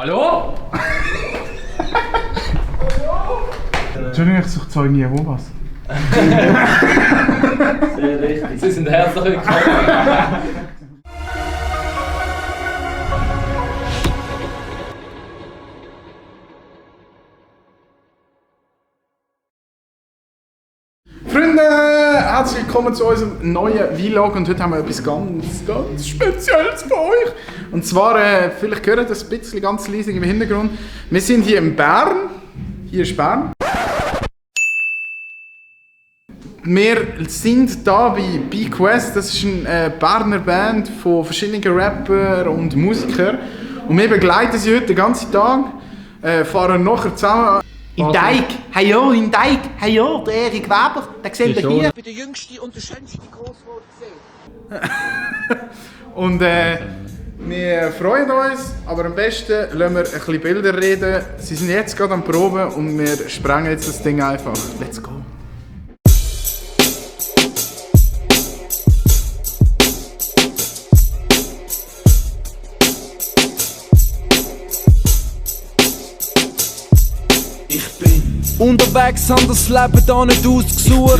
Hallo? Entschuldigung, ich zeige nie was. Sehr richtig. Sie sind herzlich willkommen. Freunde, herzlich willkommen zu unserem neuen Vlog und heute haben wir etwas ganz Spezielles für euch. Und zwar, vielleicht hört ihr das ein bisschen ganz leise im Hintergrund. Wir sind hier in Bern. Hier ist Bern. Wir sind da bei B-Quest, das ist eine Berner Band von verschiedenen Rappern und Musikern. Und wir begleiten sie heute den ganzen Tag, fahren nachher zusammen. Im Teig, hey ja, im Teig, hey ja, der Erik Weber, den seht ihr hier. Ich bin der jüngste und der schönste Grossvater gesehen. Und wir freuen uns, aber am besten lassen wir ein bisschen Bilder reden. Sie sind jetzt gerade am Proben und wir sprengen jetzt das Ding einfach. Let's go! Unterwegs haben das Leben da nicht ausgesucht.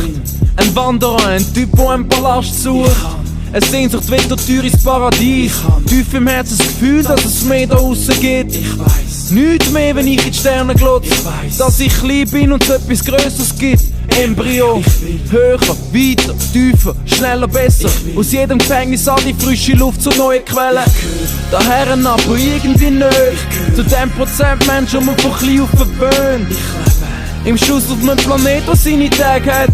Ein Wanderer, ein Typ, der einen Palast sucht. Es Sehnsucht will der Tür ins Paradies. Tief im Herzen das Gefühl, dass es mehr da draussen gibt. Nichts mehr, wenn ich in die Sterne glotze. Dass ich klein bin und es etwas Größeres gibt. Embryo, höher, weiter, tiefer, schneller, besser. Aus jedem Gefängnis all die frische Luft zu neuen Quellen. Daher aber irgendwie nicht. Zu dem Prozent Menschen, die man von klein auf verwöhnt. Im Schuss auf einem Planet, der seine Tage hat.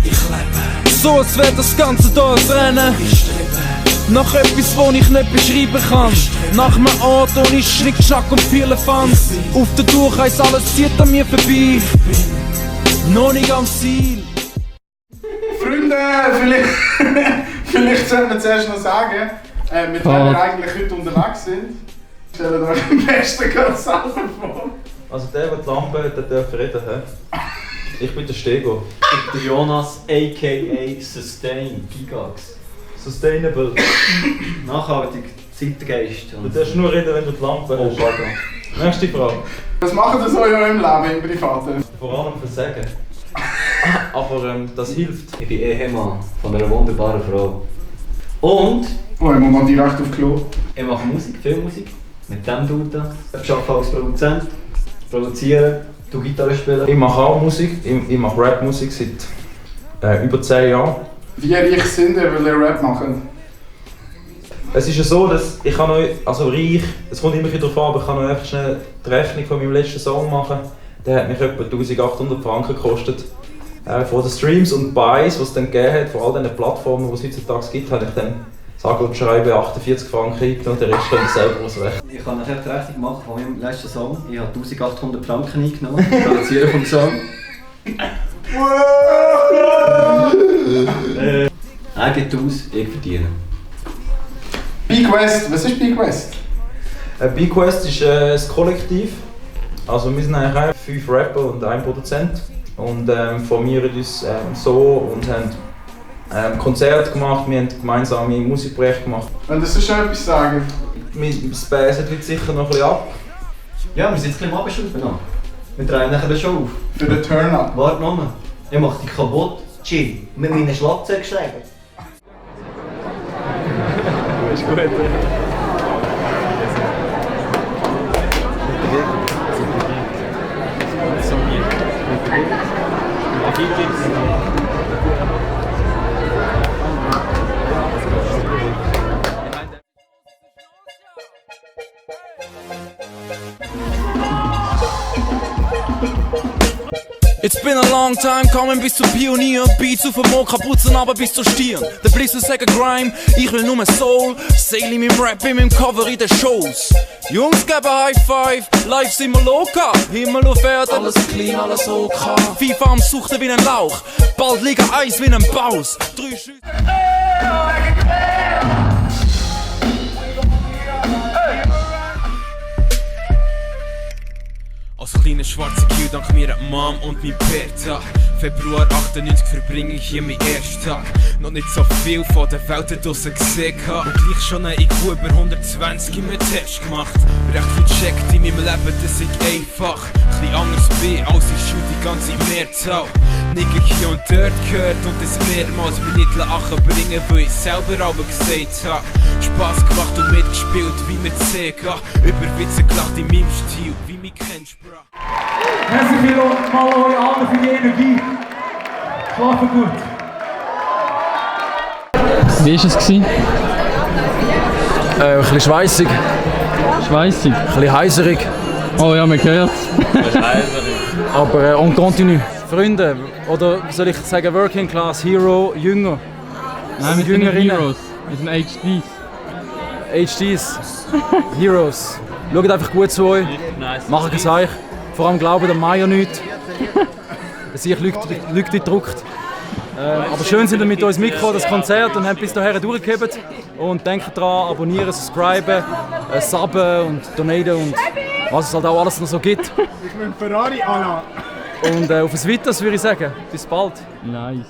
So als wäre das Ganze da ein Rennen. Nach etwas, das ich nicht beschreiben kann. Nach einem Ort ohne Schnickschnack und Firlefanz. Auf der Durchreise, alles zieht an mir vorbei. Noch nicht am Ziel. Freunde, vielleicht sollten wir zuerst noch sagen, mit wem wir eigentlich heute unterwegs sind. Stellen euch am besten gerade selber vor. Also der die Lampe hat, der darf reden. He? Ich bin der Stego. Ich bin der Jonas, a.k.a. Sustain, Gigax. Sustainable. Nachhaltig, Zeitgeist. Du darfst nur reden, wenn du die Lampe hast. Pardon. Nächste Frage. Was machen ihr so in eurem Leben, im Privaten? Vor allem Versagen. Aber das hilft. Ich bin Ehemann von einer wunderbaren Frau. Und Oh, ich muss mal direkt auf Klo. ich mache Musik, Filmmusik. Mit dem Dude da. Ich arbeite als Produzent. Produzieren, du Gitarre spielen. Ich mache auch Musik. Ich mache Rap-Musik seit über 10 Jahren. Wie reich sind ihr, weil ihr Rap macht? Es ist ja so, dass ich kann euch, also reich, es kommt immer darauf an, aber ich kann euch einfach schnell die Rechnung von meinem letzten Song machen. Der hat mich etwa 1800 Franken gekostet. Von den Streams und Buys, die es dann gegeben hat, von all diesen Plattformen, die es heutzutage gibt, habe ich dann sage und schreibe 48 Franken eingenommen und den Rest könnt ihr selber ausrechnen. Ich kann nachher die Rechnung machen von meinem letzten Song. Ich habe 1800 Franken eingenommen. Produzieren vom Song. Er gibt aus, ich verdiene. B-Quest, was ist B-Quest? B-Quest ist ein Kollektiv. Also wir sind eigentlich 5 Rapper und 1 Produzent. Und formieren uns so und haben Konzerte gemacht, wir haben gemeinsame Musikprojekte gemacht. Willst du schon etwas sagen? Wir spacen jetzt sicher noch ein bisschen ab. Ja, wir sind jetzt ein bisschen abgeschraubt noch. Wir drehen nachher schon auf. Für den Turn-Up. Warte noch mal. Ich mach dich kaputt. Chill. Mit meinen Schlagzeugschlägen. Ist gut. It's been a long time coming bis zum Pionier. Beats auf dem Mo, Kapuzen aber bis zur Stirn. Der Blitzer sagt Grime, ich will nur Soul. Seil in meinem Rap, in meinem Cover, in den Shows. Jungs geben High Five, live sind wir locker. Himmel auf Erde, alles clean, alles okay. FIFA am Suchten wie ein Lauch, bald liegen Eis wie ein Baus. 3 Schüsse. Als kleiner schwarzer Kiel dank mir an Mom und mein Bertha. Februar 98 verbringe ich hier meinen ersten Tag. Noch nicht so viel von der Welt draussen gesehen gehabt. Und gleich schon ein IQ über 120 in meinem Test gemacht. Recht viel checkt in meinem Leben, das ich einfach bisschen anders bin, als ich schon die ganze Mehrzahl. Nigger hier und dort gehört und es mehrmals bei nicht lachen bringen, weil ich selber aber gesagt habe. Spass gemacht und mitgespielt wie mit Sega. Über Witze gelacht in meinem Stil, wie mich kennst, bro. Merci vielmals euch allen für die Energie. Schlafen gut. Wie war es? Ein bisschen schweissig, Schweissig. ein bisschen heiserig, Oh ja, man hört aber on continue. Freunde, oder soll ich sagen Working Class, Hero, Jünger, Nein, wir sind nicht Jüngerinnen. Heroes. Wir sind HDs. HDs, Heroes. Schaut einfach gut zu euch, macht es euch. Vor allem glauben der Meier nicht. Dass ich Lügt gedruckt. Aber schön sind ihr mit uns mitgekommen, das Konzert, und haben bis dahin durchgehebt. Und denkt daran, abonnieren, subscriben, subben und donaten und was es halt auch alles noch so gibt. Ich bin Ferrari, Anna. Und auf ein Weiteres würde ich sagen. Bis bald. Nice.